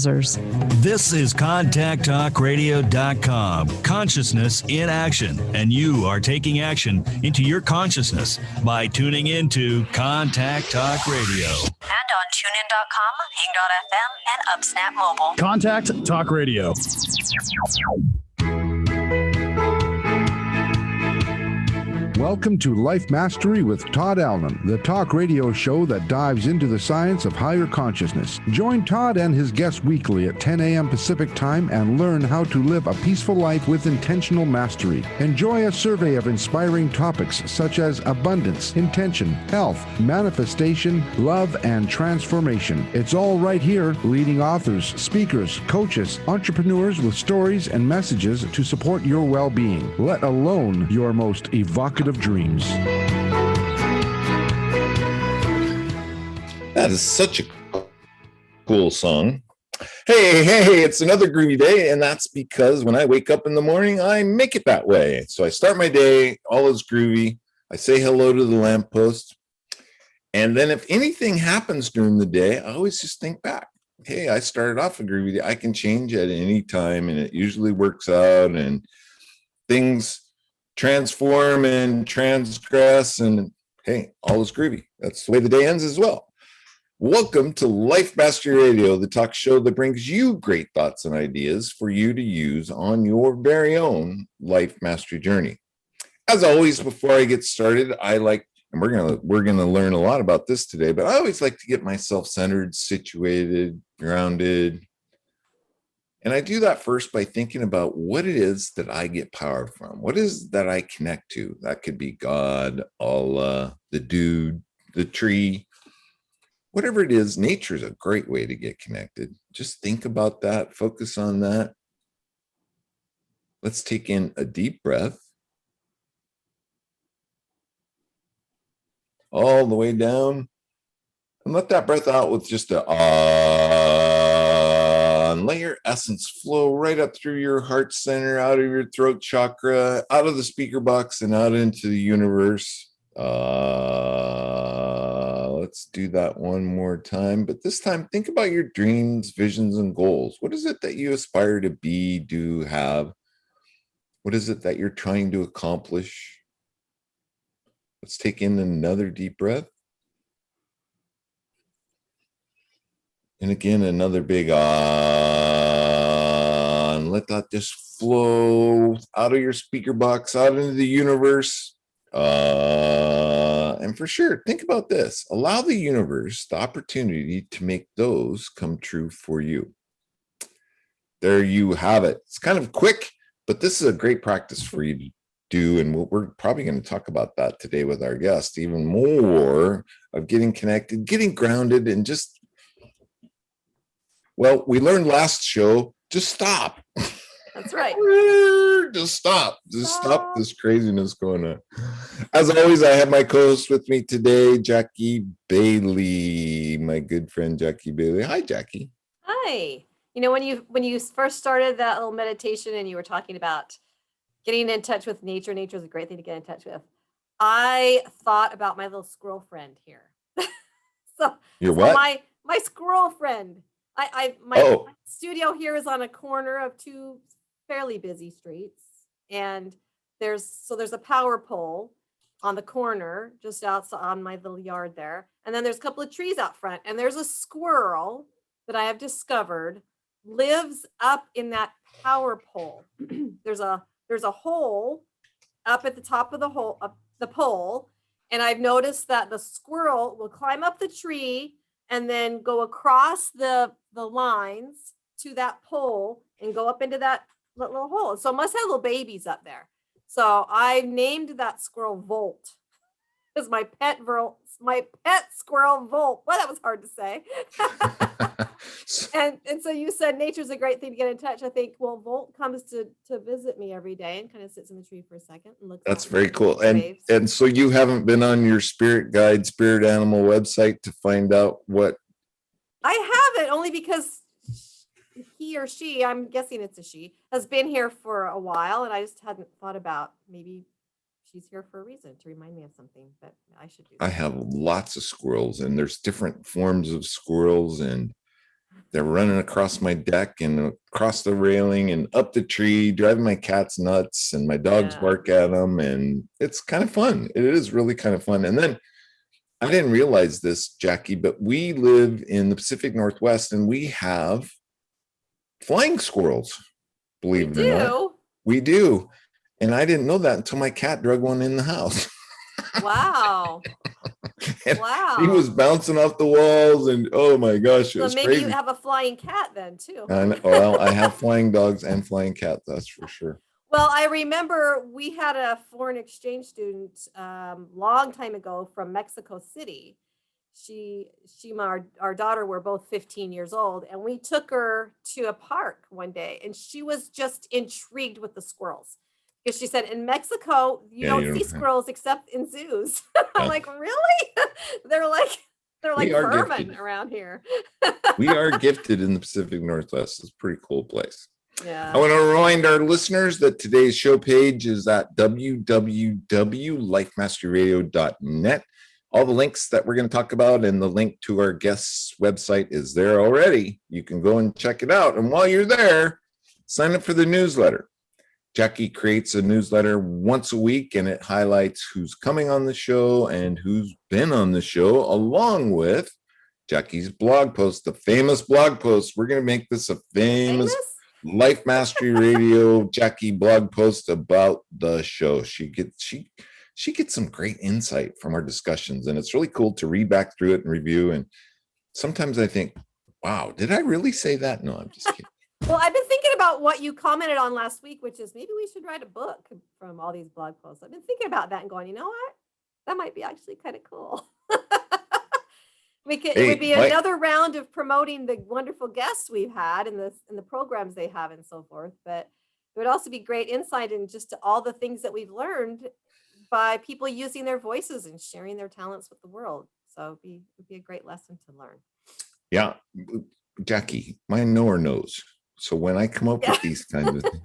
This is ContactTalkRadio.com. Consciousness in action. And you are taking action into your consciousness by tuning into Contact Talk Radio. And on TuneIn.com, Hing.fm, and UpSnap Mobile. Contact Talk Radio. Welcome to Life Mastery with Todd Allen, the talk radio show that dives into the science of higher consciousness. Join Todd and his guests weekly at 10 a.m. Pacific Time and learn how to live a peaceful life with intentional mastery. Enjoy a survey of inspiring topics such as abundance, intention, health, manifestation, love, and transformation. It's all right here. Leading authors, speakers, coaches, entrepreneurs with stories and messages to support your well-being, let alone your most evocative dreams. That is such a cool song. Hey, it's another groovy day, and that's because when I wake up in the morning, I make it that way. So I start my day, all is groovy. I say hello to the lamppost. And then if anything happens during the day, I always just think back. Hey, I started off a groovy day. I can change at any time, and it usually works out, and things transform and transgress, and hey, all is groovy. That's the way the day ends as well. Welcome to Life Mastery Radio, the talk show that brings you great thoughts and ideas for you to use on your very own life mastery journey. As always, before I get started, I like, and we're gonna learn a lot about this today, but I always like to get myself centered, situated, grounded. And I do that first by thinking about what it is that I get power from. What is that I connect to? That could be God, Allah, the dude, the tree, whatever it is. Nature is a great way to get connected. Just think about that. Focus on that. Let's take in a deep breath. All the way down. And let that breath out with just a and let your essence flow right up through your heart center, out of your throat chakra, out of the speaker box, and out into the universe. Let's do that one more time. But this time, think about your dreams, visions, and goals. What is it that you aspire to be, do, have? What is it that you're trying to accomplish? Let's take in another deep breath. And again, another big and let that just flow out of your speaker box, out into the universe. And for sure, think about this. Allow the universe the opportunity to make those come true for you. There you have it. It's kind of quick, but this is a great practice for you to do. And we're probably going to talk about that today with our guest, even more of getting connected, getting grounded, and just, well, we learned last show, just stop. That's right. Just stop. Just stop this craziness going on. As always, I have my co-host with me today, Jackie Bailey, my good friend Jackie Bailey. Hi, Jackie. Hi. You know, when you first started that little meditation and you were talking about getting in touch with nature, nature is a great thing to get in touch with. I thought about my little squirrel friend here. Your what? My squirrel friend. My studio here is on a corner of two fairly busy streets, and there's a power pole on the corner just outside on my little yard there, and then there's a couple of trees out front, and there's a squirrel that I have discovered lives up in that power pole. There's a hole up at the top of the pole, and I've noticed that the squirrel will climb up the tree and then go across the lines to that pole and go up into that little hole. So it must have little babies up there. So I named that squirrel Volt. It's my pet Squirrel Volt. Well, that was hard to say. and so you said nature's a great thing to get in touch. I think, well, Volt comes to visit me every day and kind of sits in the tree for a second and looks. That's very cool. And so you haven't been on your spirit guide, spirit animal website to find out what? I haven't, only because he or she, I'm guessing it's a she, has been here for a while, and I just hadn't thought about maybe she's here for a reason, to remind me of something, but I should do that. I have lots of squirrels, and there's different forms of squirrels, and they're running across my deck and across the railing and up the tree, driving my cats nuts, and my dogs bark at them. And it's kind of fun. It is really kind of fun. And then I didn't realize this, Jackie, but we live in the Pacific Northwest and we have flying squirrels, believe it or not. We do. And I didn't know that until my cat drug one in the house. Wow. Wow. He was bouncing off the walls and oh my gosh. So maybe crazy. You have a flying cat then too. Well, I have flying dogs and flying cats, that's for sure. Well, I remember we had a foreign exchange student long time ago from Mexico City. Our daughter were both 15 years old, and we took her to a park one day, and she was just intrigued with the squirrels. Because she said, in Mexico, you don't see squirrels except in zoos. I'm like, really? They're like vermin around here. We are gifted in the Pacific Northwest. It's a pretty cool place. Yeah. I want to remind our listeners that today's show page is at www.lifemasteryradio.net. All the links that we're going to talk about and the link to our guest's website is there already. You can go and check it out. And while you're there, sign up for the newsletter. Jackie creates a newsletter once a week, and it highlights who's coming on the show and who's been on the show, along with Jackie's blog post, the famous blog post. We're going to make this a famous Life Mastery Radio Jackie blog post about the show. She gets some great insight from our discussions, and it's really cool to read back through it and review. And sometimes I think, wow, did I really say that? No, I'm just kidding. Well, I've been thinking about what you commented on last week, which is maybe we should write a book from all these blog posts. I've been thinking about that and going, you know what? That might be actually kind of cool. It would be another round of promoting the wonderful guests we've had and the programs they have and so forth. But it would also be great insight in just all the things that we've learned by people using their voices and sharing their talents with the world. So it would be a great lesson to learn. Yeah. Jackie, my knower knows. So when I come up with these kinds of things.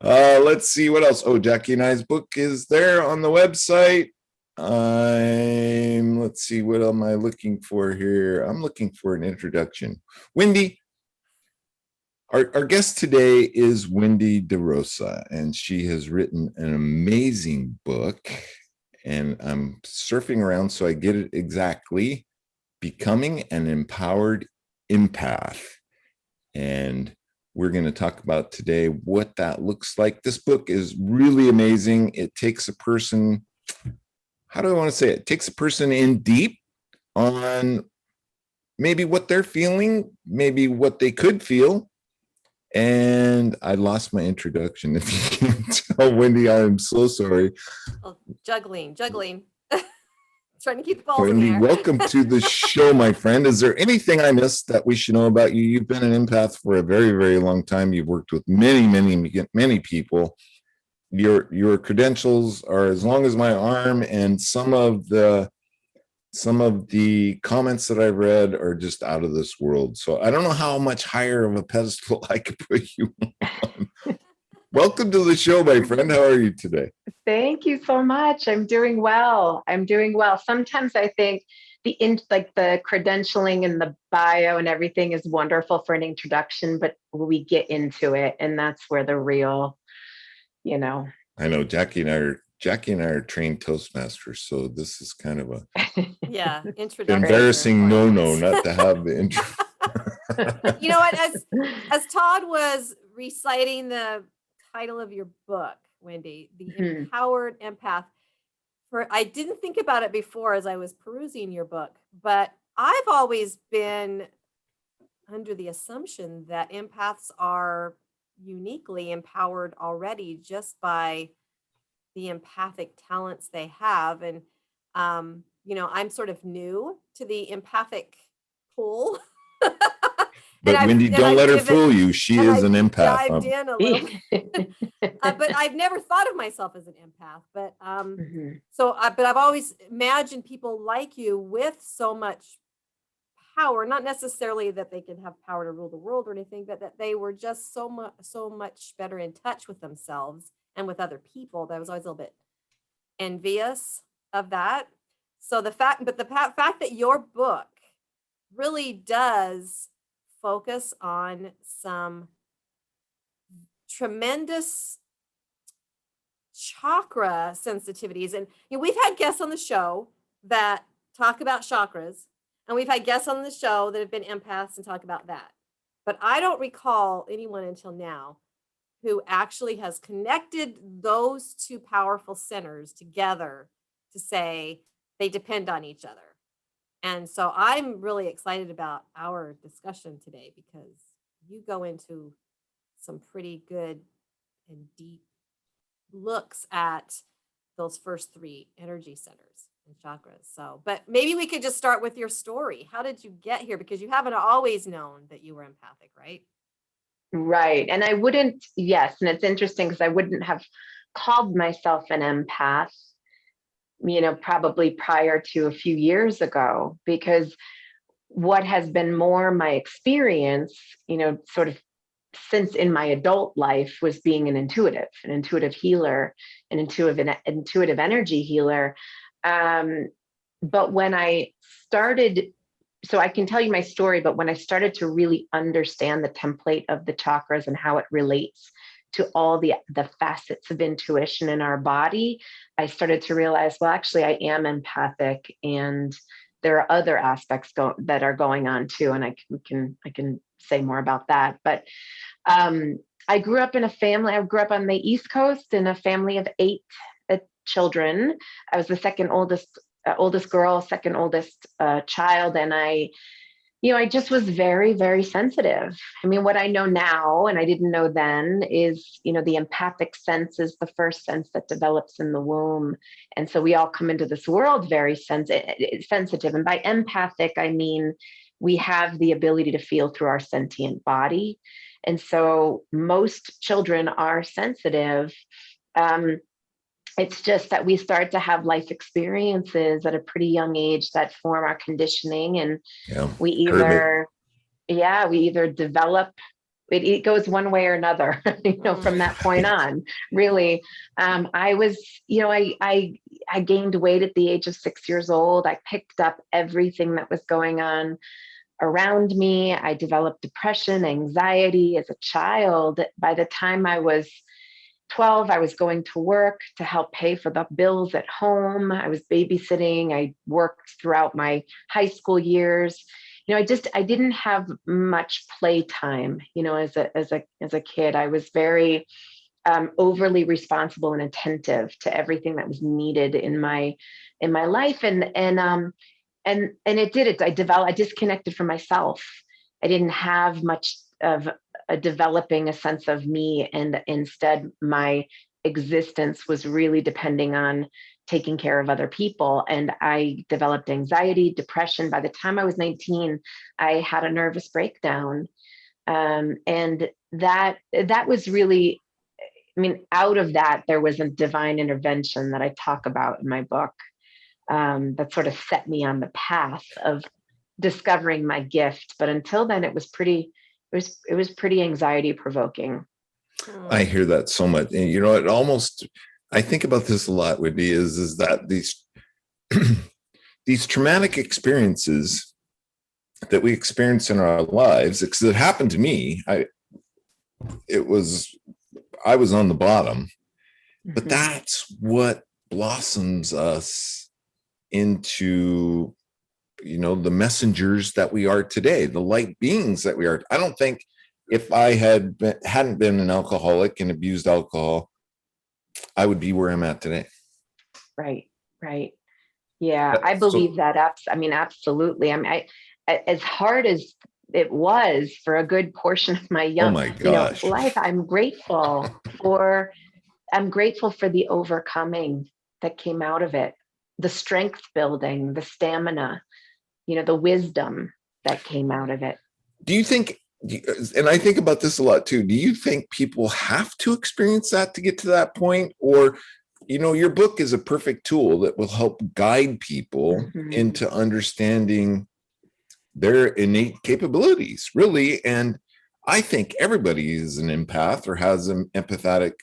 Let's see what else. Oh, Jackie and I's book is there on the website. Let's see, what am I looking for here? I'm looking for an introduction. Wendy, our guest today is Wendy De Rosa, and she has written an amazing book. And I'm surfing around so I get it exactly. Becoming an Empowered Empath. And we're going to talk about today what that looks like. This book is really amazing. It takes a person, how do I want to say it? It takes a person in deep on maybe what they're feeling, maybe what they could feel. And I lost my introduction. If you can't tell, Wendy, I am so sorry. Oh, juggling. Trying to keep the balls in Wendy, there. welcome to the show, my friend. Is there anything I missed that we should know about you? You've been an empath for a very, very long time. You've worked with many people. Your credentials are as long as my arm, and some of the comments that I've read are just out of this world. So I don't know how much higher of a pedestal I could put you on. Welcome to the show, my friend. How are you today? Thank you so much. I'm doing well. Sometimes I think the credentialing and the bio and everything is wonderful for an introduction, but we get into it, and that's where the real, I know Jackie and I are trained Toastmasters, so this is kind of a introduction. Embarrassing no not to have the intro. You know what? As Todd was reciting the title of your book, Wendy, The Empowered Empath, I didn't think about it before as I was perusing your book, but I've always been under the assumption that empaths are uniquely empowered already just by the empathic talents they have. And, I'm sort of new to the empathic pool. But Wendy, don't let her fool you. She is an empath. Dived in a little bit. But I've never thought of myself as an empath. But but I've always imagined people like you with so much power, not necessarily that they could have power to rule the world or anything, but that they were just so much better in touch with themselves and with other people. That I was always a little bit envious of that. So the fact that your book really does focus on some tremendous chakra sensitivities. And we've had guests on the show that talk about chakras, and we've had guests on the show that have been empaths and talk about that. But I don't recall anyone until now who actually has connected those two powerful centers together to say they depend on each other. And so I'm really excited about our discussion today, because you go into some pretty good and deep looks at those first three energy centers and chakras. So, but maybe we could just start with your story. How did you get here? Because you haven't always known that you were empathic, right? Right. And I wouldn't, yes. And it's interesting because I wouldn't have called myself an empath, probably prior to a few years ago, because what has been more my experience, sort of since in my adult life, was being an intuitive healer, an intuitive energy healer. But when I started, so I can tell you my story, but when I started to really understand the template of the chakras and how it relates to all the facets of intuition in our body, I started to realize, well, actually, I am empathic, and there are other aspects that are going on too, and I can say more about that. But I grew up in a family. I grew up on the East Coast in a family of 8 children. I was the second oldest girl, second oldest child, and I just was very, very sensitive. I mean, what I know now, and I didn't know then, is, the empathic sense is the first sense that develops in the womb. And so we all come into this world very sensitive. And by empathic, I mean, we have the ability to feel through our sentient body. And so most children are sensitive. It's just that we start to have life experiences at a pretty young age that form our conditioning, and we either develop it goes one way or another, from that point on. Really, I was, I gained weight at the age of 6 years old. I picked up everything that was going on around me. I developed depression, anxiety as a child. By the time I was 12, I was going to work to help pay for the bills at home. I was babysitting. I worked throughout my high school years. I didn't have much playtime, as a kid. I was very overly responsible and attentive to everything that was needed in my life. And it did it. I disconnected from myself. I didn't have much of developing a sense of me, and instead my existence was really depending on taking care of other people. And I developed anxiety, depression. By the time I was 19, I had a nervous breakdown. And that was really, out of that, there was a divine intervention that I talk about in my book, that sort of set me on the path of discovering my gift. But until then, it was pretty anxiety provoking. I hear that so much. And it almost, I think about this a lot, Wendy, is that these these traumatic experiences that we experience in our lives, because it happened to me. I was on the bottom, but that's what blossoms us into, the messengers that we are today, the light beings that we are. I don't think if I hadn't been an alcoholic and abused alcohol, I would be where I'm at today. Right. Yeah, I believe that. Absolutely. As hard as it was for a good portion of my young, life, I'm grateful for the overcoming that came out of it, the strength building, the stamina, the wisdom that came out of it. Do you think, and I think about this a lot too, do you think people have to experience that to get to that point? Or, your book is a perfect tool that will help guide people into understanding their innate capabilities, really. And I think everybody is an empath or has an empathetic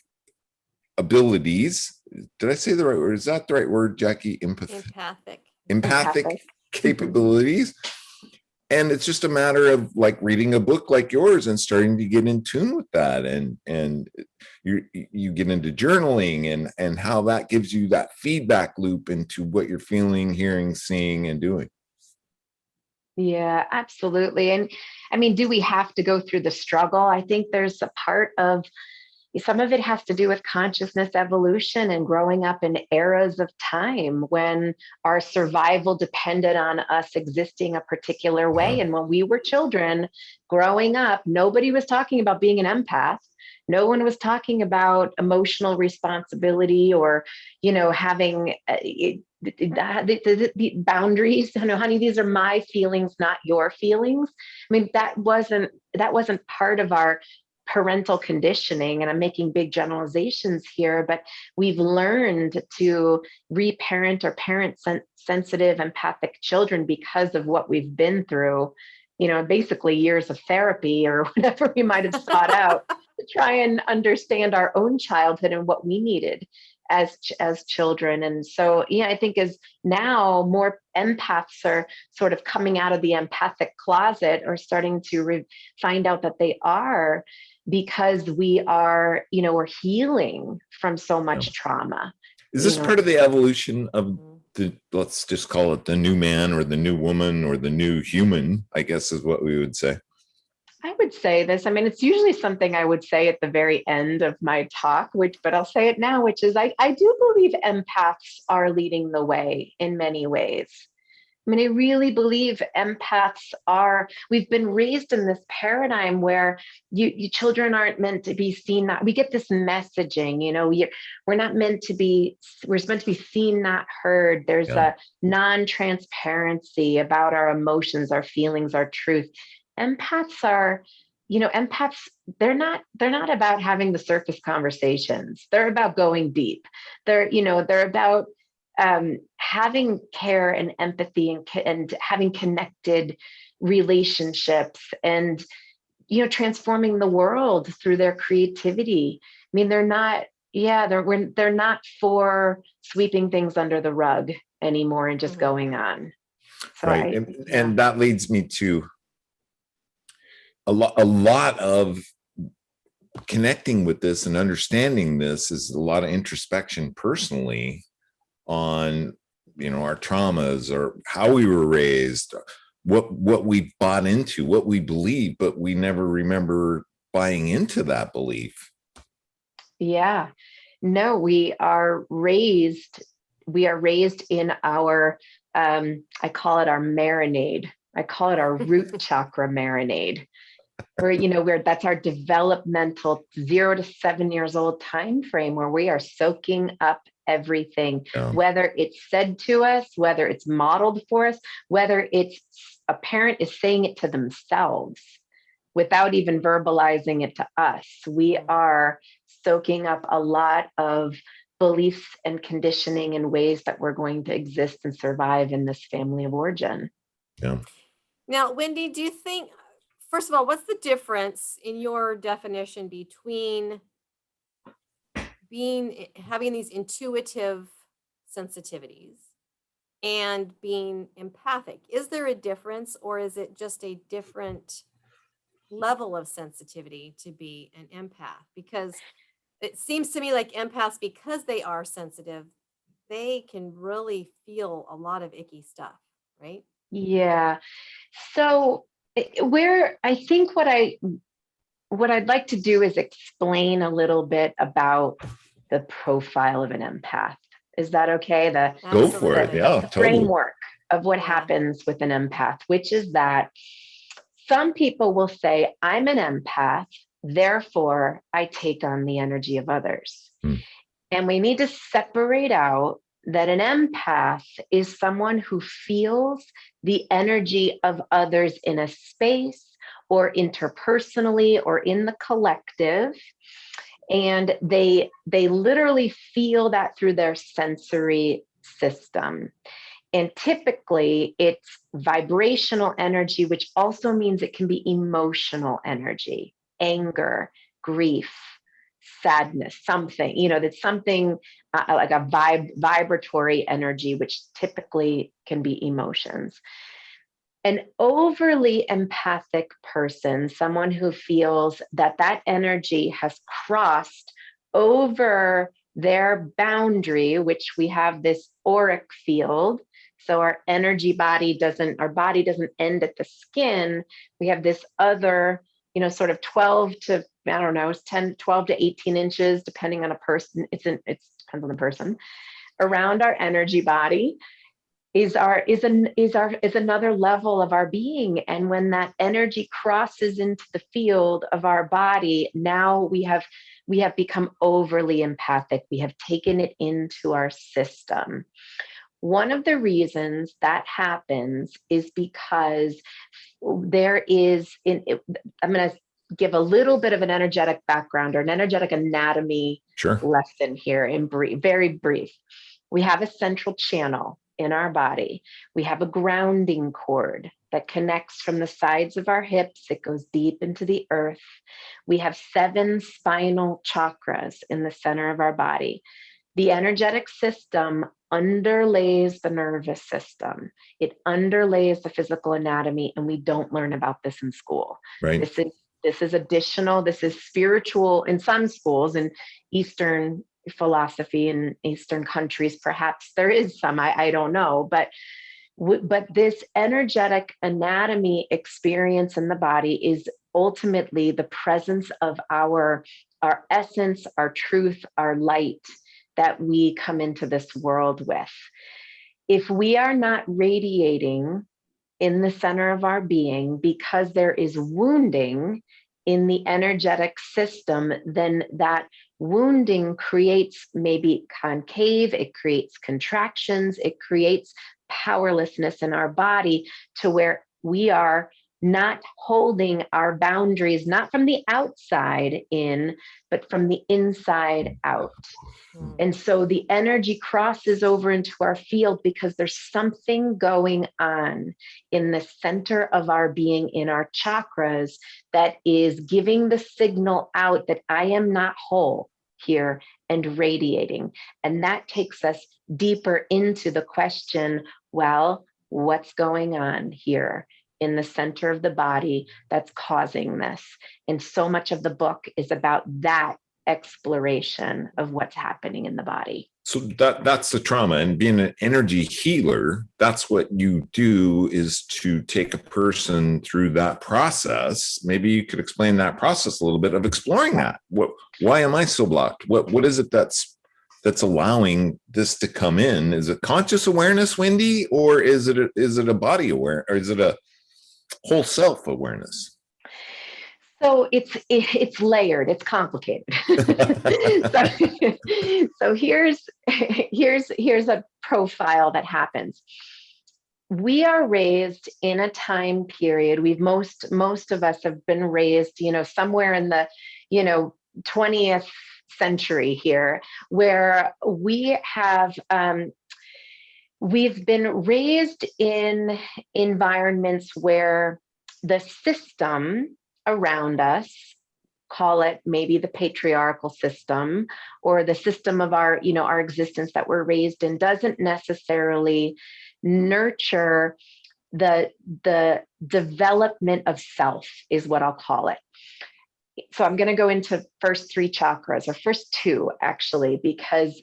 abilities. Did I say the right word? Is that the right word, Jackie? Empathic capabilities. And it's just a matter of like reading a book like yours and starting to get in tune with that. And you get into journaling and how that gives you that feedback loop into what you're feeling, hearing, seeing, and doing. Yeah, absolutely. And I mean, do we have to go through the struggle? I think there's a part of some of it has to do with consciousness evolution and growing up in eras of time when our survival depended on us existing a particular way. And when we were children growing up, nobody was talking about being an empath. No one was talking about emotional responsibility or, having the boundaries. Honey, these are my feelings, not your feelings. I mean, that wasn't part of our parental conditioning, and I'm making big generalizations here, but we've learned to reparent or parent sensitive, empathic children because of what we've been through, basically years of therapy or whatever we might have sought out to try and understand our own childhood and what we needed as children. And so, I think as now more empaths are sort of coming out of the empathic closet or starting to find out that they are, because we are, we're healing from so much trauma. Is this part of the evolution of let's just call it the new man or the new woman or the new human, I guess is what we would say? I would say this. I mean, it's usually something I would say at the very end of my talk, but I'll say it now, which is I do believe empaths are leading the way in many ways. I mean, I really believe empaths we've been raised in this paradigm where you children aren't meant to be seen. We get this messaging, we're meant to be seen, not heard. There's a non-transparency about our emotions, our feelings, our truth. Empaths are, they're not about having the surface conversations. They're about going deep. They're about having care and empathy and having connected relationships and, transforming the world through their creativity. I mean, they're not for sweeping things under the rug anymore and just going on. So right. And that leads me to a lot of connecting with this and understanding this is a lot of introspection personally on, our traumas or how we were raised, what we bought into, what we believe, but we never remember buying into that belief. Yeah. No, we are raised in our, I call it our marinade. I call it our root chakra marinade. Where that's our developmental 0 to 7 years old time frame where we are soaking up everything, whether it's said to us, whether it's modeled for us, whether it's a parent is saying it to themselves without even verbalizing it to us. We are soaking up a lot of beliefs and conditioning in ways that we're going to exist and survive in this family of origin. Yeah. Now, Wendy, do you think, first of all, what's the difference in your definition between having these intuitive sensitivities and being empathic? Is there a difference, or is it just a different level of sensitivity to be an empath? Because it seems to me like empaths, because they are sensitive, they can really feel a lot of icky stuff, right? Yeah. So I think what I'd like to do is explain a little bit about the profile of an empath. Is that okay? Go for it. Yeah, the framework of what happens with an empath, which is that some people will say, I'm an empath, therefore I take on the energy of others. And we need to separate out that an empath is someone who feels the energy of others in a space or interpersonally or in the collective. And they literally feel that through their sensory system. And typically it's vibrational energy, which also means it can be emotional energy, anger, grief, sadness, something, that's something like a vibratory energy, which typically can be emotions. An overly empathic person, someone who feels that that energy has crossed over their boundary, which we have this auric field. So our our body doesn't end at the skin. We have this other, sort of 12 to, I don't know, 10, 12 to 18 inches, depending on a person. It depends on the person, around our energy body is another level of our being. And when that energy crosses into the field of our body, now we have become overly empathic. We have taken it into our system. One of the reasons that happens is because there is, I'm going to give a little bit of an energetic background or an energetic anatomy lesson here in brief, very brief. We have a central channel in our body. We have a grounding cord that connects from the sides of our hips. It goes deep into the earth. We have 7 spinal chakras in the center of our body. The energetic system underlays the nervous system. It underlays the physical anatomy, and we don't learn about this in school. Right. This is additional. This is spiritual in some schools. In Eastern philosophy in Eastern countries, perhaps there is some, I don't know, but this energetic anatomy experience in the body is ultimately the presence of our essence, our truth, our light that we come into this world with. If we are not radiating in the center of our being because there is wounding in the energetic system, then that wounding creates maybe concave, it creates contractions, it creates powerlessness in our body to where we are not holding our boundaries, not from the outside in, but from the inside out. And so the energy crosses over into our field because there's something going on in the center of our being, in our chakras, that is giving the signal out that I am not whole here and radiating. And that takes us deeper into the question, well, what's going on here in the center of the body that's causing this? And so much of the book is about that exploration of what's happening in the body. So that's the trauma, and being an energy healer, that's what you do, is to take a person through that process. Maybe you could explain that process a little bit of exploring that. Why am I so blocked? What is it that's allowing this to come in? Is it conscious awareness, Wendy, or is it a body aware, or is it a whole self awareness? So it's layered, it's complicated. so here's a profile that happens. We are raised in a time period. Most of us have been raised, somewhere in the, 20th century here, where we've been raised in environments where the system around us, call it maybe the patriarchal system or the system of our existence that we're raised in, doesn't necessarily nurture the development of self, is what I'll call it. So I'm going to go into first 3 chakras, or first 2 actually, because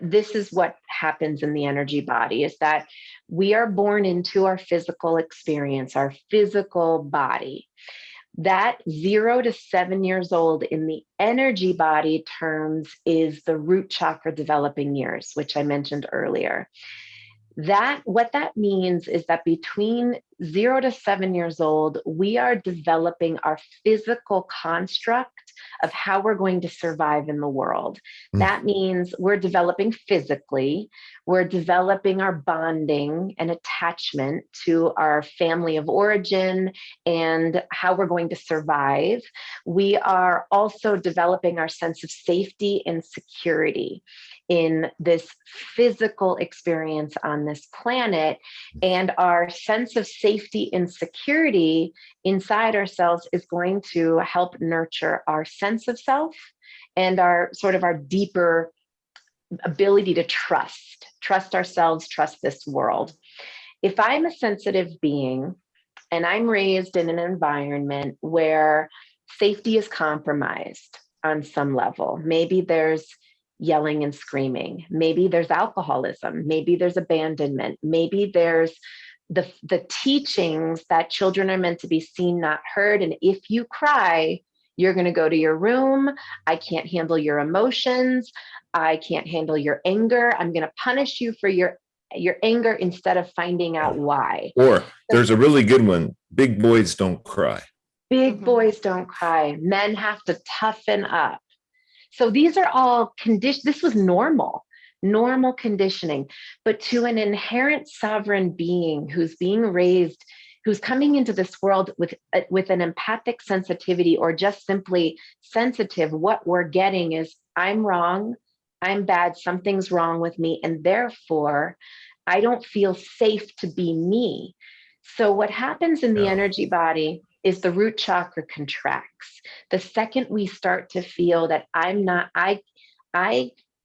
this is what happens in the energy body, is that we are born into our physical experience, our physical body. That 0 to 7 years old in the energy body terms is the root chakra developing years, which I mentioned earlier. What that means is that between 0 to 7 years old, we are developing our physical construct of how we're going to survive in the world. That means we're developing physically, we're developing our bonding and attachment to our family of origin and how we're going to survive. We are also developing our sense of safety and security in this physical experience on this planet. And our sense of safety and security inside ourselves is going to help nurture our sense of self and our deeper ability to trust ourselves, trust this world. If I'm a sensitive being, and I'm raised in an environment where safety is compromised on some level. Maybe there's yelling and screaming. Maybe there's alcoholism. Maybe there's abandonment. Maybe there's the teachings that children are meant to be seen, not heard. And if you cry, you're going to go to your room. I can't handle your emotions. I can't handle your anger. I'm going to punish you for your anger instead of finding out why. Or there's a really good one. Big boys don't cry. Big boys don't cry. Men have to toughen up. So these are all conditions. This was normal conditioning. But to an inherent sovereign being who's being raised, who's coming into this world with an empathic sensitivity, or just simply sensitive, what we're getting is, I'm wrong, I'm bad, something's wrong with me, and therefore I don't feel safe to be me. So what happens in the energy body is the root chakra contracts. The second we start to feel that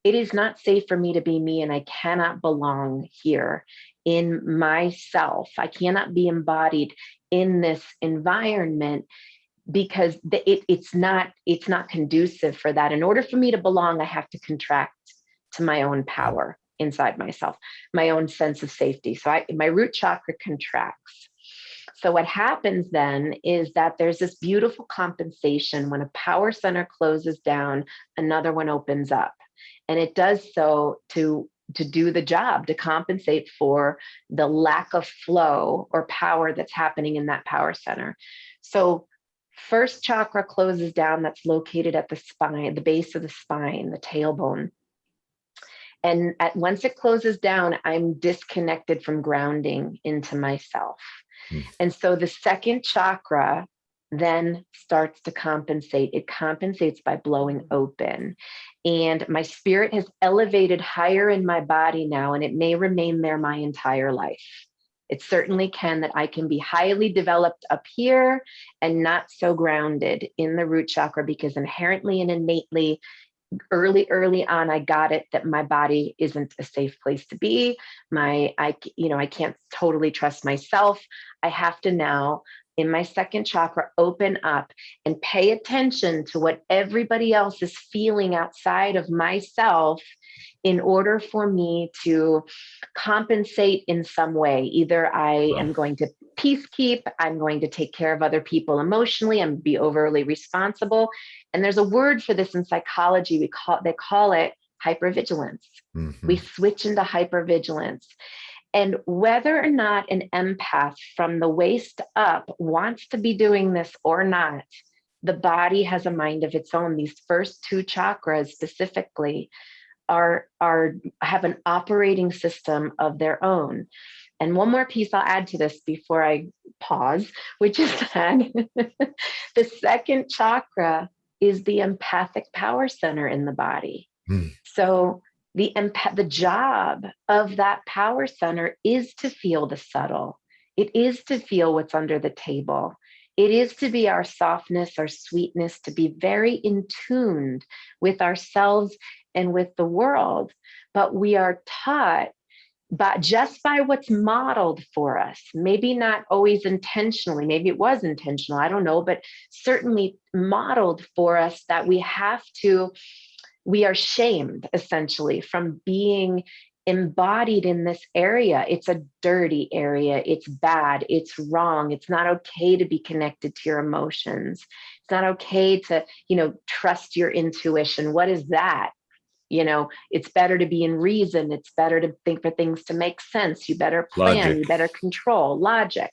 it is not safe for me to be me, and I cannot belong here in myself. I cannot be embodied in this environment because it's not conducive for that. In order for me to belong, I have to contract to my own power inside myself, my own sense of safety. So my root chakra contracts. So what happens then is that there's this beautiful compensation. When a power center closes down, another one opens up. And it does so to do the job, to compensate for the lack of flow or power that's happening in that power center. So first chakra closes down, that's located at the spine, the base of the spine, the tailbone. And once it closes down, I'm disconnected from grounding into myself. And so the second chakra then starts to compensate. It compensates by blowing open. And my spirit has elevated higher in my body now, and it may remain there my entire life. It certainly can, that I can be highly developed up here and not so grounded in the root chakra, because inherently and innately, early on, I got it that my body isn't a safe place to be. I can't totally trust myself. I have to now, in my second chakra, open up and pay attention to what everybody else is feeling outside of myself in order for me to compensate in some way. Either I am going to peacekeep, I'm going to take care of other people emotionally, I'm going to be overly responsible. And there's a word for this in psychology. They call it hypervigilance. Mm-hmm. We switch into hypervigilance. And whether or not an empath from the waist up wants to be doing this or not, the body has a mind of its own. These first two chakras specifically have an operating system of their own. And one more piece I'll add to this before I pause, which is that the second chakra is the empathic power center in the body. So the job of that power center is to feel the subtle. It is to feel what's under the table. It is to be our softness, our sweetness, to be very in tuned with ourselves and with the world. But we are taught just by what's modeled for us, maybe not always intentionally, maybe it was intentional, I don't know, but certainly modeled for us, that we are shamed essentially from being embodied in this area. It's a dirty area. It's bad. It's wrong. It's not okay to be connected to your emotions. It's not okay to, trust your intuition. What is that? It's better to be in reason. It's better to think for things to make sense. You better plan, logic. You better control, logic.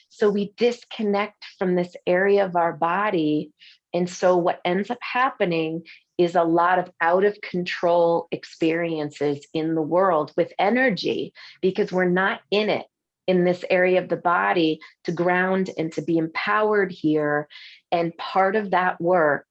So we disconnect from this area of our body. And so what ends up happening is a lot of out of control experiences in the world with energy, because we're not in it, in this area of the body, to ground and to be empowered here. And part of that work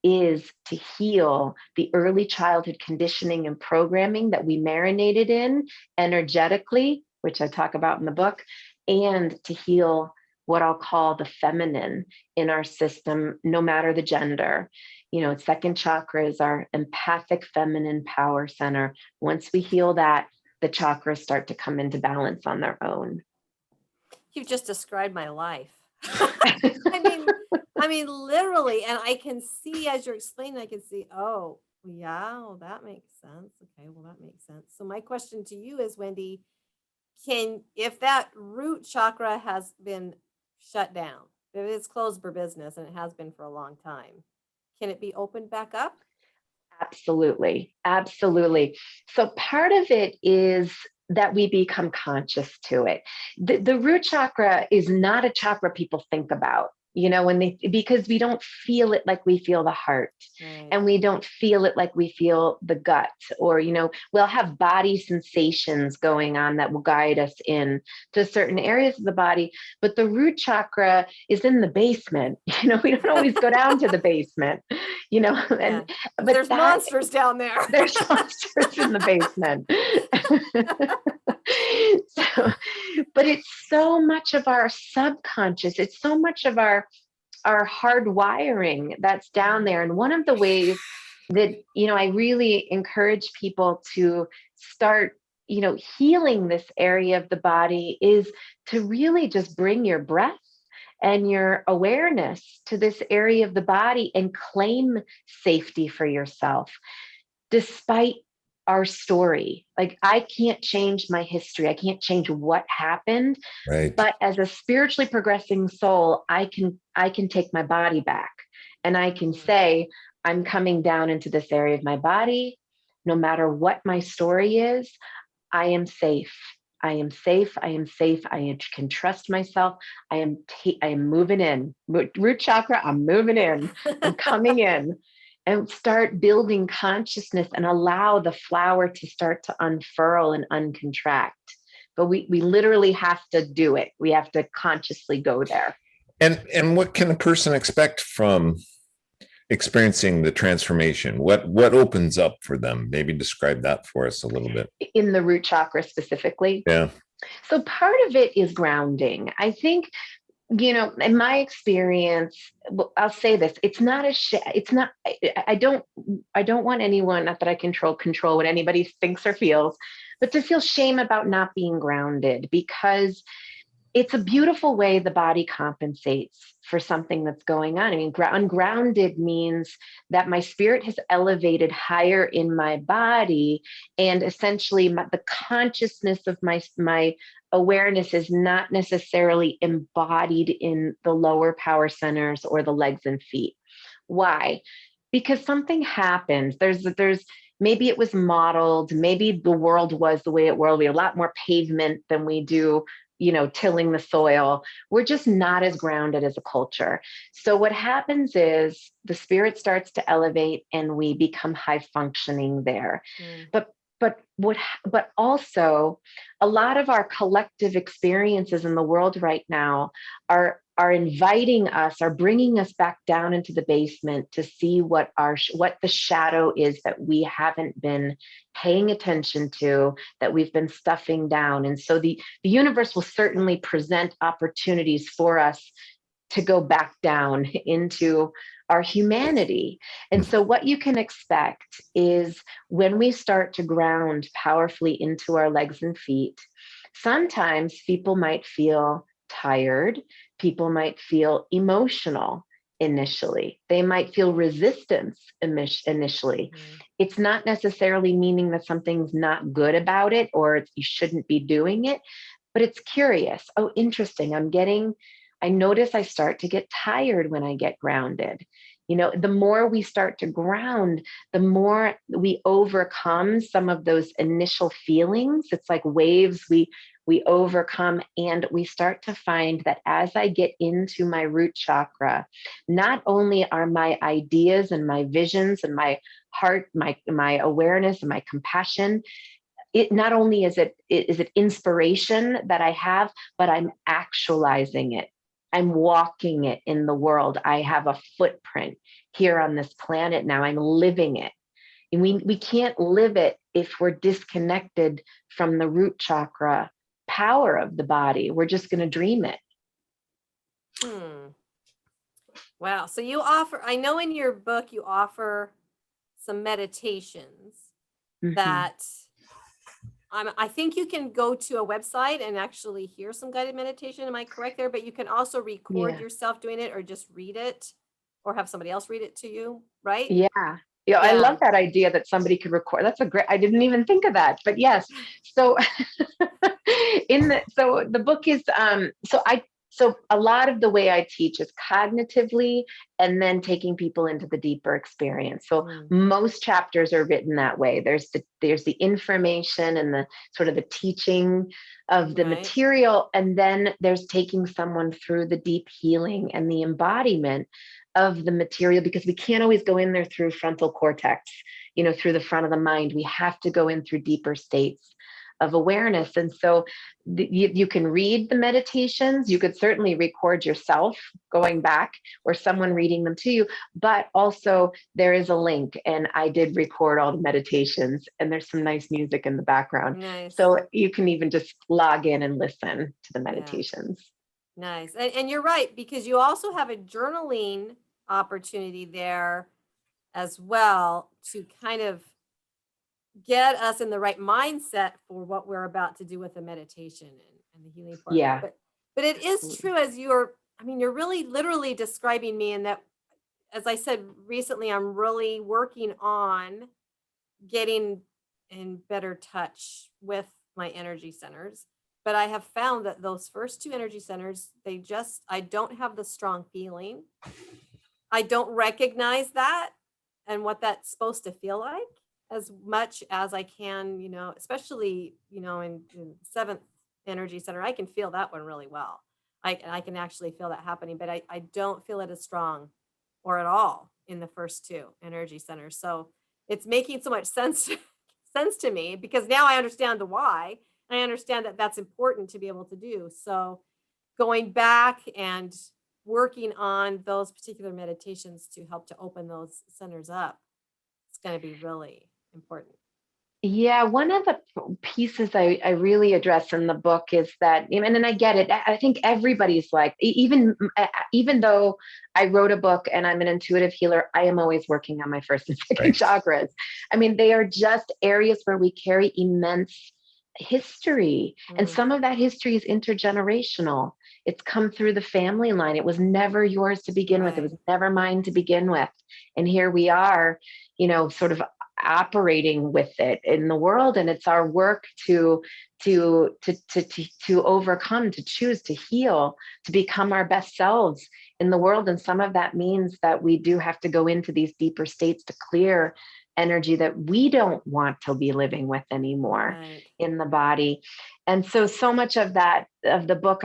is to heal the early childhood conditioning and programming that we marinated in energetically, which I talk about in the book, and to heal what I'll call the feminine in our system, no matter the gender. Second chakra is our empathic feminine power center. Once we heal that, the chakras start to come into balance on their own. You've just described my life. I mean, literally, and I can see as you're explaining, I can see, oh, yeah, well, that makes sense. Okay, well, that makes sense. So my question to you is, Wendy, if that root chakra has been shut down, if it's closed for business and it has been for a long time, can it be opened back up? Absolutely. Absolutely. So part of it is that we become conscious to it. The root chakra is not a chakra people think about, because we don't feel it like we feel the heart. Right. And we don't feel it like we feel the gut, or, we'll have body sensations going on that will guide us in to certain areas of the body. But the root chakra is in the basement. We don't always go down to the basement, but there's monsters down there. There's monsters in the basement. But it's so much of our subconscious. It's so much of our hard wiring that's down there. And one of the ways that, I really encourage people to start, healing this area of the body is to really just bring your breath and your awareness to this area of the body and claim safety for yourself, despite our story. Like, I can't change my history. I can't change what happened. Right. But as a spiritually progressing soul, I can take my body back, and I can say, I'm coming down into this area of my body. No matter what my story is, I am safe. I am safe. I am safe. I can trust myself. I am moving in. Root chakra, I'm moving in. I'm coming in. And start building consciousness and allow the flower to start to unfurl and uncontract. But we literally have to do it. We have to consciously go there. And what can a person expect from experiencing the transformation? What opens up for them? Maybe describe that for us a little bit. In the root chakra specifically? Yeah. So part of it is grounding. I think, in my experience, I'll say this, it's not I don't want anyone, not that I control what anybody thinks or feels, but to feel shame about not being grounded, because it's a beautiful way the body compensates for something that's going on. I mean, ungrounded means that my spirit has elevated higher in my body, and essentially the consciousness of my awareness is not necessarily embodied in the lower power centers or the legs and feet. Why? Because something happens. There's maybe it was modeled, maybe the world was the way it was. We have a lot more pavement than we do, tilling the soil. We're just not as grounded as a culture. So what happens is the spirit starts to elevate and we become high functioning there. But also a lot of our collective experiences in the world right now are inviting us, are bringing us back down into the basement to see what the shadow is that we haven't been paying attention to, that we've been stuffing down. And so the universe will certainly present opportunities for us to go back down into our humanity. And so what you can expect is when we start to ground powerfully into our legs and feet, sometimes people might feel tired. People might feel emotional initially. They might feel resistance initially. It's not necessarily meaning that something's not good about it or you shouldn't be doing it, but it's curious. Oh, interesting. I notice I start to get tired when I get grounded. The more we start to ground, the more we overcome some of those initial feelings. It's like waves we overcome, and we start to find that as I get into my root chakra, not only are my ideas and my visions and my heart, my awareness and my compassion, it not only is it inspiration that I have, but I'm actualizing it. I'm walking it in the world. I have a footprint here on this planet now. I'm living it. And we can't live it if we're disconnected from the root chakra power of the body. We're just going to dream it. Wow. So you offer, I know in your book, you offer some meditations that I think you can go to a website and actually hear some guided meditation. Am I correct there? But you can also record Yeah. yourself doing it, or just read it, or have somebody else read it to you, right? Yeah. Yeah, I love that idea that somebody could record. That's a great, I didn't even think of that, but yes. So so the book is, so a lot of the way I teach is cognitively and then taking people into the deeper experience. So most chapters are written that way. There's the information and the sort of the teaching of the material. And then there's taking someone through the deep healing and the embodiment of the material, because we can't always go in there through frontal cortex, through the front of the mind. We have to go in through deeper states of awareness. And so you can read the meditations. You could certainly record yourself going back, or someone reading them to you, but also there is a link, and I did record all the meditations, and there's some nice music in the background. Nice. So you can even just log in and listen to the meditations. Nice. And you're right, because you also have a journaling opportunity there as well, to kind of get us in the right mindset for what we're about to do with the meditation and the healing part. Yeah. But it is true, as you're really literally describing me, and that, as I said recently, I'm really working on getting in better touch with my energy centers. But I have found that those first two energy centers, I don't have the strong feeling. I don't recognize that and what that's supposed to feel like as much as I can, especially, in seventh energy center. I can feel that one really well. I can actually feel that happening, but I don't feel it as strong or at all in the first two energy centers. So it's making so much sense to me, because now I understand the why. I understand that that's important to be able to do. So going back and working on those particular meditations to help to open those centers up, it's going to be really important. Yeah, one of the pieces I really address in the book is that, and then I get it. I think everybody's like, even though I wrote a book and I'm an intuitive healer, I am always working on my first and second chakras. I mean, they are just areas where we carry immense history, and some of that history is intergenerational. It's come through the family line. It was never yours to begin with. It was never mine to begin with. And here we are, sort of operating with it in the world. And it's our work to overcome, to choose to heal, to become our best selves in the world. And some of that means that we do have to go into these deeper states to clear energy that we don't want to be living with anymore in the body. And so much of the book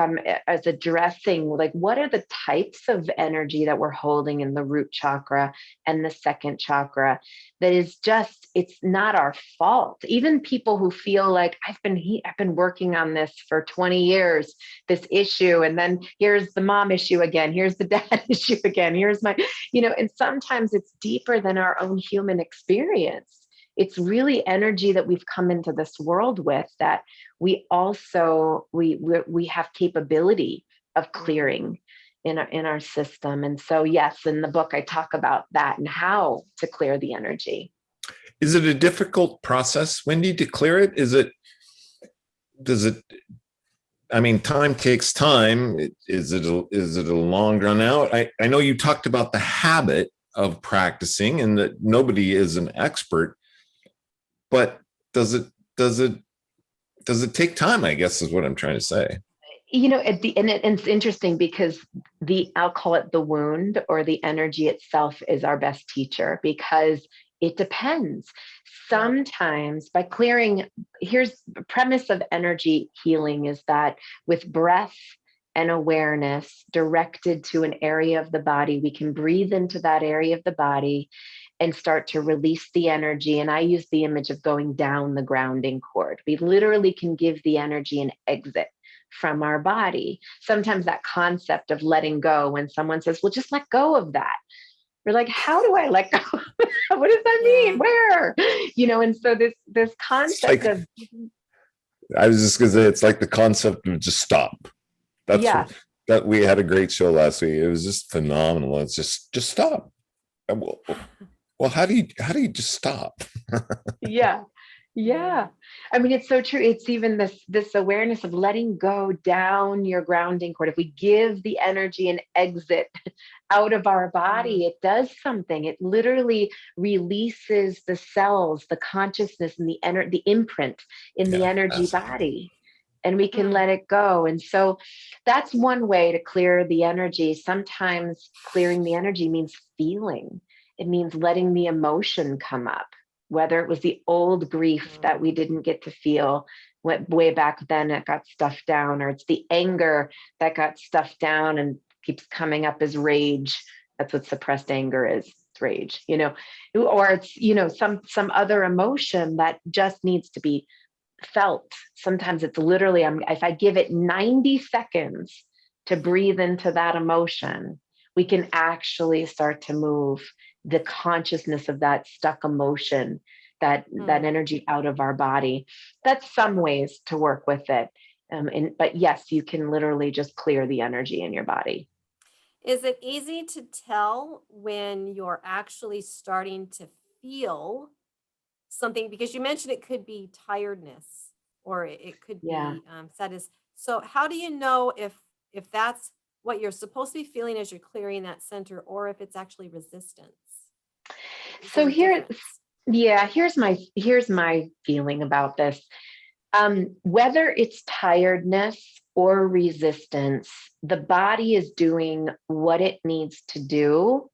is addressing, like, what are the types of energy that we're holding in the root chakra and the second chakra that is just, it's not our fault. Even people who feel like I've been working on this for 20 years, this issue, and then here's the mom issue again, here's the dad issue again, here's my, and sometimes it's deeper than our own human experience. It's really energy that we've come into this world with, that we also, we have capability of clearing in our system. And so, yes, in the book, I talk about that and how to clear the energy. Is it a difficult process, Wendy, to clear it? Time takes time. Is it a long run out? I know you talked about the habit of practicing and that nobody is an expert, but does it take time, I guess, is what I'm trying to say. It's interesting because I'll call it the wound, or the energy itself, is our best teacher, because it depends. Sometimes by clearing, here's the premise of energy healing, is that with breath and awareness directed to an area of the body, we can breathe into that area of the body and start to release the energy. And I use the image of going down the grounding cord. We literally can give the energy an exit from our body. Sometimes that concept of letting go, when someone says, well, just let go of that, we're like, how do I let go? What does that mean? Where? And so this concept of, I was just gonna say, it's like the concept of just stop. That we had a great show last week. It was just phenomenal. It's just stop. Well, how do you just stop? Yeah. Yeah. I mean, it's so true. It's even this awareness of letting go down your grounding cord. If we give the energy an exit out of our body, it does something. It literally releases the cells, the consciousness, and the imprint in the energy body. And we can let it go. And so that's one way to clear the energy. Sometimes clearing the energy means feeling. It means letting the emotion come up, whether it was the old grief that we didn't get to feel way back then, it got stuffed down, or it's the anger that got stuffed down and keeps coming up as rage. That's what suppressed anger is. It's rage, or it's, some other emotion that just needs to be felt. Sometimes it's literally, if I give it 90 seconds to breathe into that emotion, we can actually start to move the consciousness of that stuck emotion, that energy out of our body. That's some ways to work with it. But yes, you can literally just clear the energy in your body. Is it easy to tell when you're actually starting to feel something? Because you mentioned it could be tiredness, or it could be sadness. So how do you know if that's what you're supposed to be feeling as you're clearing that center, or if it's actually resistance? So here's my feeling about this. Whether it's tiredness or resistance, the body is doing what it needs to do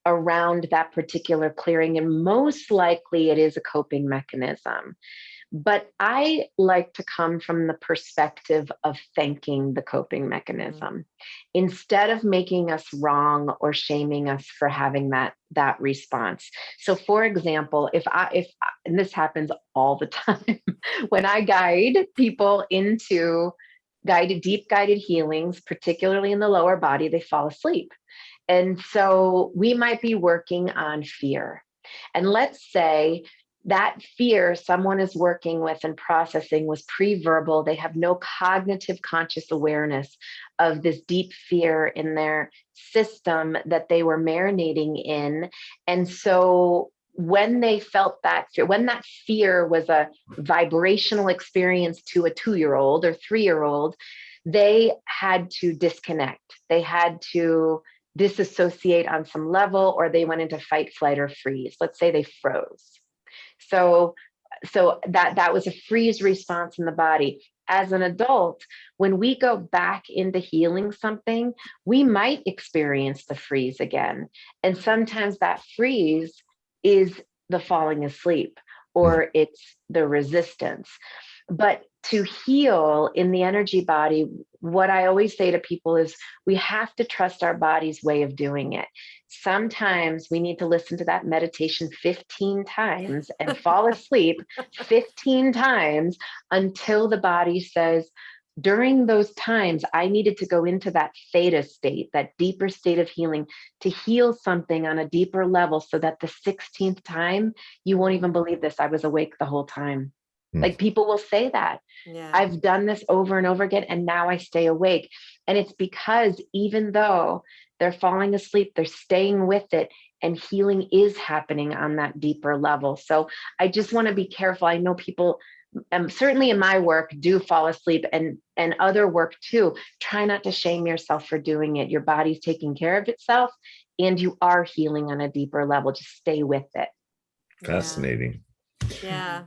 around that particular clearing, and most likely it is a coping mechanism. But I like to come from the perspective of thanking the coping mechanism instead of making us wrong or shaming us for having that response. So for example, if and this happens all the time, when I guide people into deep guided healings, particularly in the lower body, they fall asleep. And so we might be working on fear. And let's say that fear someone is working with and processing was pre-verbal. They have no cognitive conscious awareness of this deep fear in their system that they were marinating in. And so when they felt that fear, when that fear was a vibrational experience to a 2-year-old or 3-year-old, they had to disconnect. They had to disassociate on some level, or they went into fight, flight, or freeze. Let's say they froze. So that was a freeze response in the body. As an adult, when we go back into healing something, we might experience the freeze again. And sometimes that freeze is the falling asleep, or it's the resistance. But to heal in the energy body, what I always say to people is we have to trust our body's way of doing it. Sometimes we need to listen to that meditation 15 times and fall asleep 15 times until the body says, during those times, I needed to go into that theta state, that deeper state of healing, to heal something on a deeper level, so that the 16th time, you won't even believe this, I was awake the whole time. Like people will say that. I've done this over and over again, and now I stay awake. And it's because even though they're falling asleep, they're staying with it, and healing is happening on that deeper level. So I just want to be careful. I know people, certainly in my work, do fall asleep, and other work too. Try not to shame yourself for doing it. Your body's taking care of itself, and you are healing on a deeper level. Just stay with it. Fascinating. Yeah.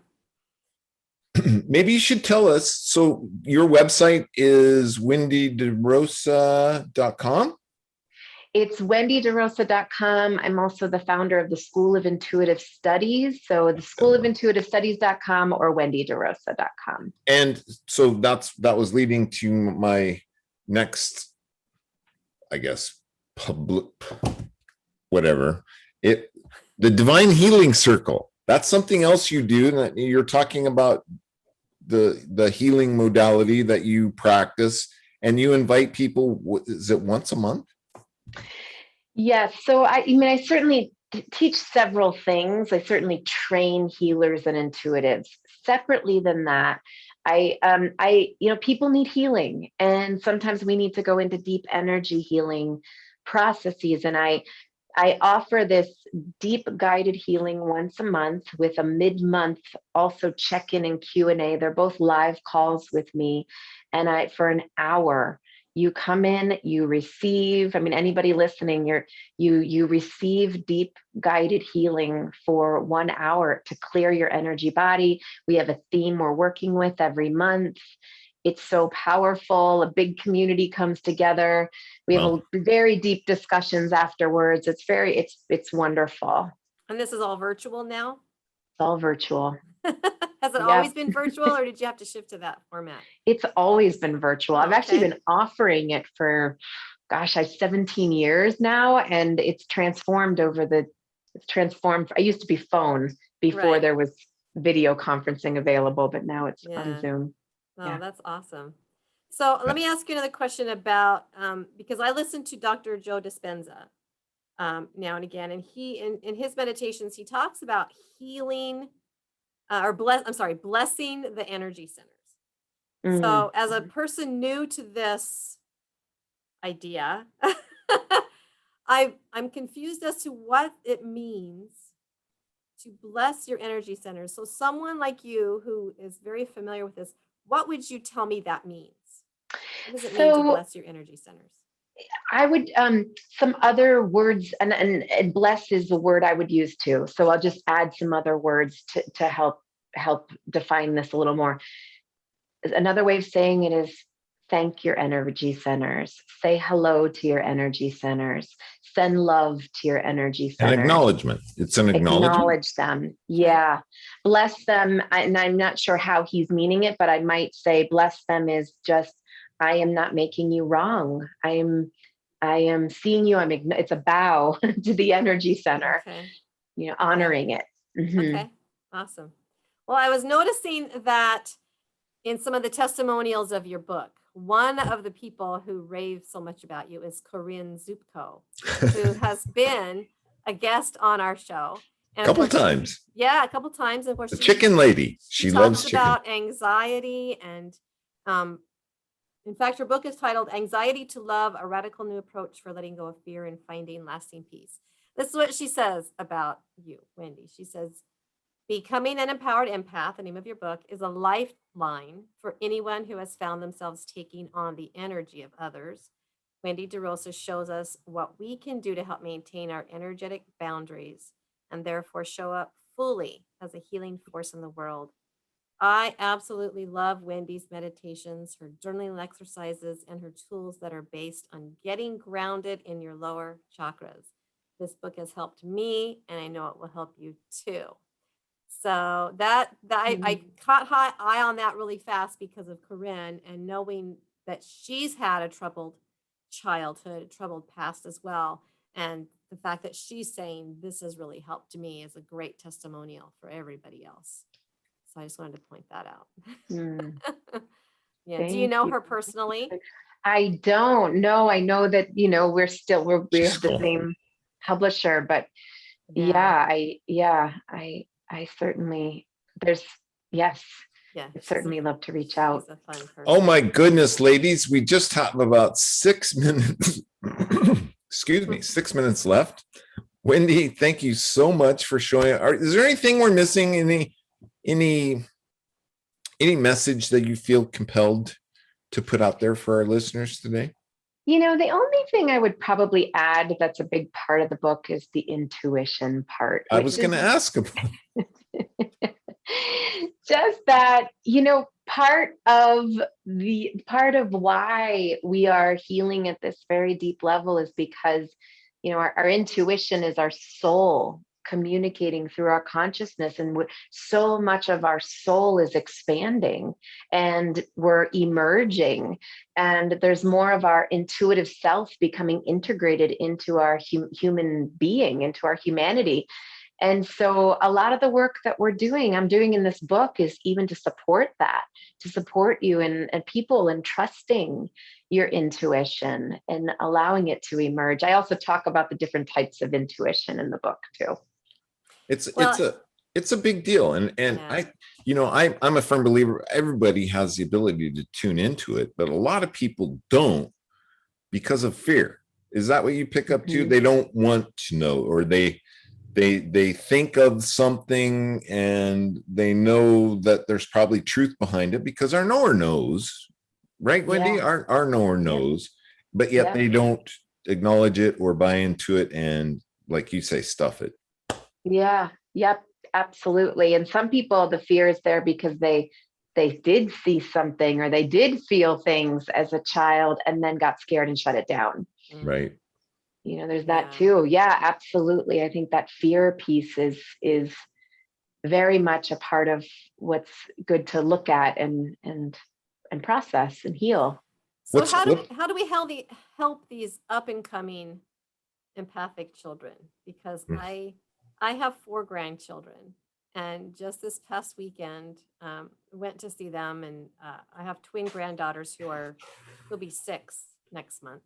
Maybe you should tell us. So your website is wendydderosa.com? It's wendyderosa.com. I'm also the founder of the School of Intuitive Studies. So the School of Intuitive Studies.com or wendyderosa.com. And so that was leading to my next, I guess, public, whatever. The Divine Healing Circle. That's something else you do. That you're talking about the healing modality that you practice, and you invite people. Is it once a month? Yes. So I certainly teach several things. I certainly train healers and intuitives. Separately than that, people need healing, and sometimes we need to go into deep energy healing processes. And I offer this deep guided healing once a month with a mid-month also check-in and Q&A. They're both live calls with me. And for an hour, you come in, you receive, I mean, anybody listening, you receive deep guided healing for 1 hour to clear your energy body. We have a theme we're working with every month. It's so powerful. A big community comes together. We have very deep discussions afterwards. It's wonderful. And this is all virtual now? It's all virtual. Has it always been virtual, or did you have to shift to that format? It's always been virtual. I've actually been offering it for, 17 years now, and it's transformed I used to be phone before there was video conferencing available, but now it's on Zoom. Oh, that's awesome. So let me ask you another question about, because I listen to Dr. Joe Dispenza now and again, and he, in his meditations, he talks about healing blessing the energy centers. So as a person new to this idea, I'm confused as to what it means to bless your energy centers. So someone like you who is very familiar with this, what would you tell me that means? What does it mean to bless your energy centers? I would, some other words, and bless is the word I would use too. So I'll just add some other words to help define this a little more. Another way of saying it is thank your energy centers. Say hello to your energy centers. Send love to your energy centers. An acknowledgement. It's an acknowledgement. Acknowledge them. Yeah. Bless them. And I'm not sure how he's meaning it, but I might say bless them is just, I am not making you wrong. I am seeing you. It's a bow to the energy center, honoring it. Mm-hmm. Okay. Awesome. Well, I was noticing that in some of the testimonials of your book, one of the people who rave so much about you is Corinne Zupko, who has been a guest on our show. A couple times. Yeah, a couple times. And of course, the chicken lady. She loves chicken. About anxiety. And in fact, her book is titled Anxiety to Love, A Radical New Approach for Letting Go of Fear and Finding Lasting Peace. This is what she says about you, Wendy. She says, becoming an empowered empath, the name of your book, is a lifeline for anyone who has found themselves taking on the energy of others. Wendy De Rosa shows us what we can do to help maintain our energetic boundaries and therefore show up fully as a healing force in the world. I absolutely love Wendy's meditations, her journaling exercises, and her tools that are based on getting grounded in your lower chakras. This book has helped me, and I know it will help you too. So I caught eye on that really fast because of Corinne, and knowing that she's had a troubled childhood, troubled past as well. And the fact that she's saying this has really helped me is a great testimonial for everybody else. So I just wanted to point that out. Yeah. Do you know her personally? I don't know. I know that, we have the same publisher, but I certainly, yes, I'd certainly love to reach out. Oh my goodness, ladies, we just have about 6 minutes, 6 minutes left. Wendy, thank you so much for showing. Is there anything we're missing? Any message that you feel compelled to put out there for our listeners today? The only thing I would probably add that's a big part of the book is the intuition part. I was going to ask about just that, part of why we are healing at this very deep level is because, our intuition is our soul communicating through our consciousness, and so much of our soul is expanding and we're emerging, and there's more of our intuitive self becoming integrated into our human being, into our humanity. And so a lot of the work that I'm doing in this book is even to support that, to support you and people in trusting your intuition and allowing it to emerge. I also talk about the different types of intuition in the book too. It's a big deal. And I'm a firm believer, everybody has the ability to tune into it, but a lot of people don't because of fear. Is that what you pick up too? Mhm. They don't want to know, or they think of something and they know that there's probably truth behind it because our knower knows, right, Wendy? Yeah. Our knower Yep. knows, but yet Yep. they don't acknowledge it or buy into it and, like you say, stuff it. Yeah. Yep. Absolutely. And some people, the fear is there because they did see something or they did feel things as a child and then got scared and shut it down. Right. You know, there's that Yeah. too. Yeah, absolutely. I think that fear piece is very much a part of what's good to look at and process and heal. So What's how do what? we, help these up and coming empathic children? Because I have 4 grandchildren, and just this past weekend went to see them, and I have twin granddaughters who'll be 6 next month.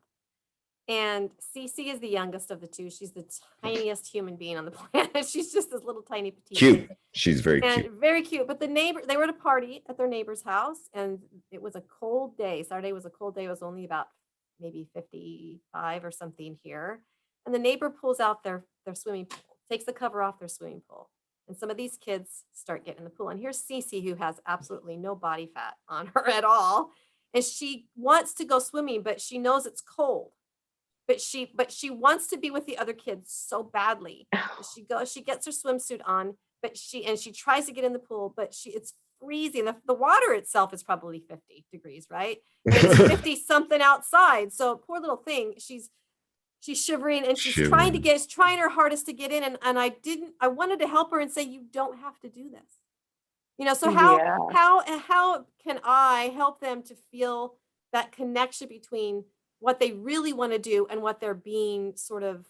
And Cece is the youngest of the 2. She's the tiniest human being on the planet. She's just this little tiny petite Cute. thing. She's very And cute. very cute. But they were at a party at their neighbor's house, and it was a cold day. Saturday was a cold day. It was only about maybe 55 or something here. And the neighbor pulls out their swimming pool, takes the cover off their swimming pool. And some of these kids start getting in the pool. And here's Cece, who has absolutely no body fat on her at all. And she wants to go swimming, but she knows it's cold. But she wants to be with the other kids so badly. She gets her swimsuit on, but she tries to get in the pool, but it's freezing. The water itself is probably 50 degrees, right? And it's 50 something outside. So poor little thing, she's shivering, and she's trying her hardest to get in. And I wanted to help her and say, you don't have to do this. You know, so Yeah. how can I help them to feel that connection between what they really want to do and what they're being sort of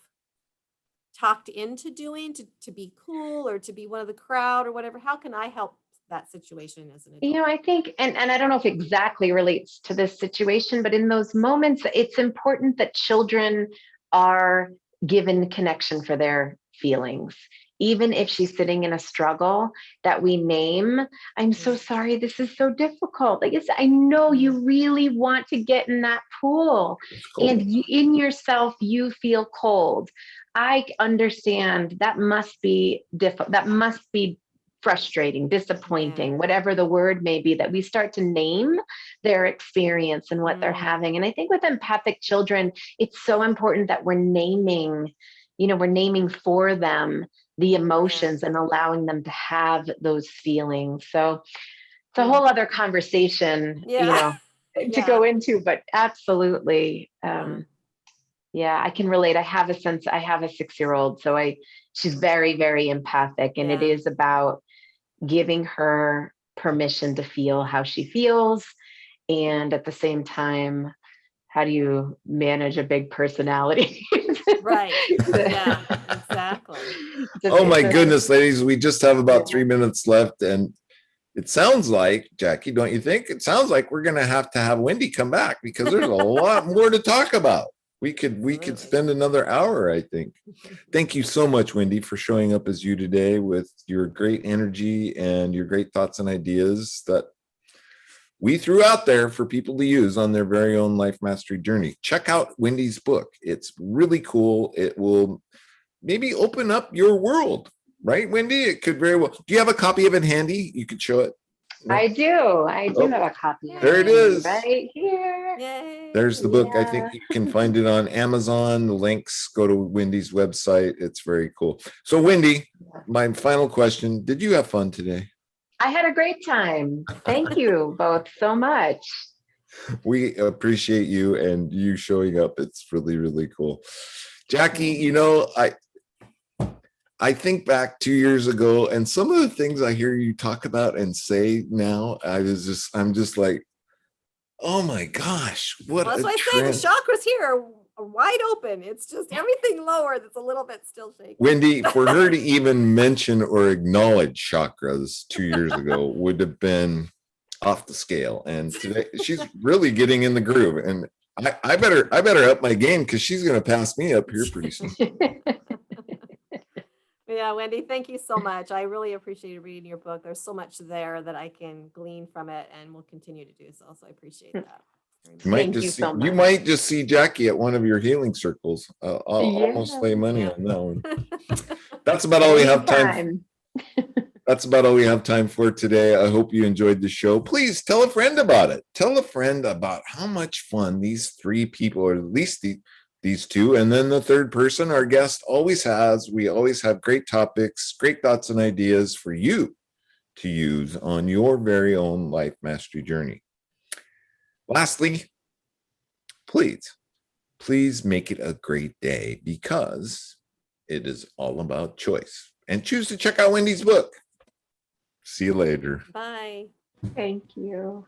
talked into doing to be cool or to be one of the crowd or whatever? How can I help that situation as an adult? You know, I think, and I don't know if it exactly relates to this situation, but in those moments, it's important that children are given connection for their feelings. Even if she's sitting in a struggle, that we name, I'm so sorry, this is so difficult. Like, I know you really want to get in that pool, and in yourself, you feel cold. I understand that must be difficult. That must be frustrating, disappointing, whatever the word may be, that we start to name their experience and what they're having. And I think with empathic children, it's so important that we're naming for them the emotions and allowing them to have those feelings. So it's a whole other conversation, to go into, but absolutely. Yeah, I can relate. I have a 6-year-old, so she's very, very empathic, and it is about giving her permission to feel how she feels. And at the same time, how do you manage a big personality? Right. Yeah, exactly. Oh my goodness, ladies, we just have about 3 minutes left, and it sounds like, Jackie, don't you think? It sounds like we're going to have Wendy come back, because there's a lot more to talk about. We could spend another hour, I think. Thank you so much, Wendy, for showing up as you today with your great energy and your great thoughts and ideas that we threw out there for people to use on their very own life mastery journey. Check out Wendy's book. It's really cool. It will maybe open up your world, right, Wendy? It could very well. Do you have a copy of it handy? You could show it. No? I do have a copy. There it is. Right here. Yay. There's the book. I think you can find it on Amazon. The links go to Wendy's website. It's very cool. So, Wendy, my final question: did you have fun today? I had a great time. Thank you both so much. We appreciate you and you showing up. It's really, really cool. Jackie, I think back 2 years ago, and some of the things I hear you talk about and say now, I'm just like, oh my gosh, what that's a why I say the chakras here are wide open. It's just everything lower that's a little bit still shaky. Wendy, for her to even mention or acknowledge chakras 2 years ago would have been off the scale. And today she's really getting in the groove. And I better up my game, because she's going to pass me up here pretty soon. Yeah, Wendy, thank you so much. I really appreciated reading your book. There's so much there that I can glean from it, and will continue to do so. So I appreciate that. Thank you so much. You might just see Jackie at one of your healing circles. I'll almost Yeah. lay money on that one. That's about all we have time. That's about all we have time for today. I hope you enjoyed the show. Please tell a friend about it. Tell a friend about how much fun these three people, or at least these two, and then the third person, our guest, always has. We always have great topics, great thoughts and ideas for you to use on your very own life mastery journey. Lastly, please make it a great day, because it is all about choice. And choose to check out Wendy's book. See you later. Bye. Thank you.